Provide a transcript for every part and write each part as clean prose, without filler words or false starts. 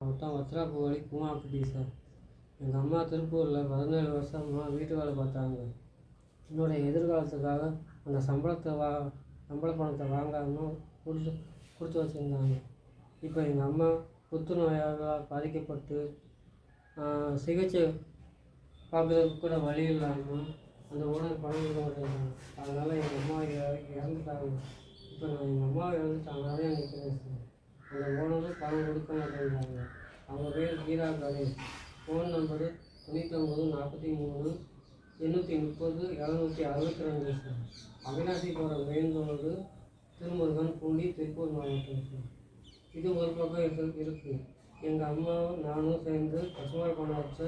மொத்தம் வத்திராப்பூவழி பூமாப்பட்டி சார். எங்கள் அம்மா திருப்பூரில் 17 வருஷமாக வீட்டு வேலை பார்த்தாங்க. என்னுடைய எதிர்காலத்துக்காக அந்த சம்பள பணத்தை வாங்காமல் கொடுத்து வச்சுருந்தாங்க. இப்போ எங்கள் அம்மா புற்றுநோயால் பாதிக்கப்பட்டு சிகிச்சை பார்க்குறதுக்கு கூட வழி இல்லாமல் அந்த ஓனர் பணம் கொடுக்க மாட்டேங்கிறாங்க. அதனால் எங்கள் அம்மா இறந்துட்டாங்க. இப்போ நான் எங்கள் அம்மாவை இறந்துட்டாங்கனாலே நிற்கிறேன் சார். அந்த ஓனரும் பணம் கொடுக்க மாட்டேங்கிறாங்க. அவங்க பேர் Geetha Ganesh. Phone number 99 43 830 762 sir. Avinashi போகிற மெயின் ரோடு, திருமுருகன், பூண்டி, திருப்பூர் மாவட்டம் சார். இது ஒரு பக்கம் இருக்குது. எங்கள் அம்மாவும் நானும் சேர்ந்து பசுமாள் பணம் வச்ச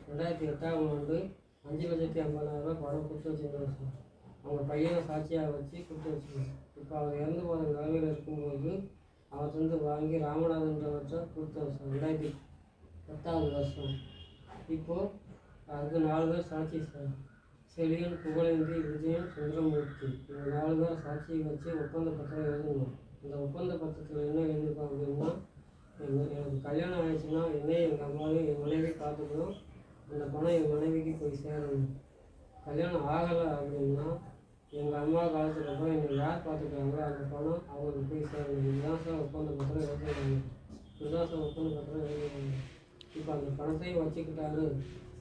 2008ஆம் ஆண்டு 5,50,000 பணம் கொடுத்து வச்சுருந்தோம் சார். அவங்க பையனை சாட்சியாக வச்சு கொடுத்து வச்சுருந்தோம். இப்போ அவர் இறந்து போகிற நிலைமையில் இருக்கும்போது அவர்கிட்ட வாங்கி ராமநாதன்றவற்றை கொடுத்தோம் சார். 2010ஆவது வருஷம். இப்போது அதுக்கு 4 பேர் சாட்சி சார். செழியன், புகழேந்தி, விஜயன், சுந்தரமூர்த்தி. இந்த 4 பேர் சாட்சியை வச்சு ஒப்பந்த பத்திரம் எழுதணும். இந்த ஒப்பந்த பத்திரத்தில் என்ன எழுதிருக்கோம் அப்படின்னா, எனக்கு கல்யாணம் ஆயிடுச்சுன்னா என்னையும் எங்கள் அம்மாவையும் என் மனைவி பார்த்துக்கணும். அந்த பணம் என் மனைவிக்கு போய் சேரணும். கல்யாணம் ஆகலை அப்படின்னா எங்கள் அம்மா காலத்துக்கு அப்புறம் என்னை யார் பார்த்துக்கிறாங்களோ அந்த பணம் அவங்களுக்கு போய் சேரணும். இதுதான் சார் ஒப்பந்த பத்திரம் எழுதுறாங்க. இதுதான் சார் ஒப்பந்த பத்திரம் எழுதுறாங்க. இப்போ அந்த பணத்தையும் வச்சுக்கிட்டாரு,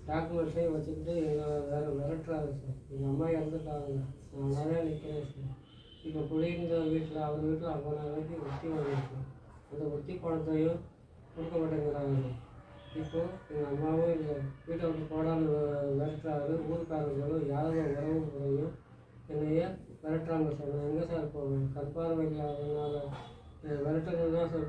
டாக்குமெண்ட்ஸையும் வச்சுக்கிட்டு எங்களை மிரட்டுறாரு சார். எங்கள் அம்மா இறந்துட்டாங்க, நான் நிறையா நிற்கிறேன் சார். இப்போ குடியிருந்த வீட்டில் அவர் வீட்டில் 50,000 ஒத்தி வாங்கியிருக்கேன். அந்த ஒத்தி பணத்தையும் கொடுக்க மாட்டேங்கிறாங்க. இப்போது எங்கள் அம்மாவும் இல்லை வீட்டை விட்டு போடான்னு மிரட்டுறாரு. ஊருக்காரர்களும் யாதவ உறவு முறையும் என்னைய மிரட்டுறாங்க சார். நான் எங்கே சார் போவேன்? கற்பார்வை இல்லாததுனால மிரட்டுறது தான் சார்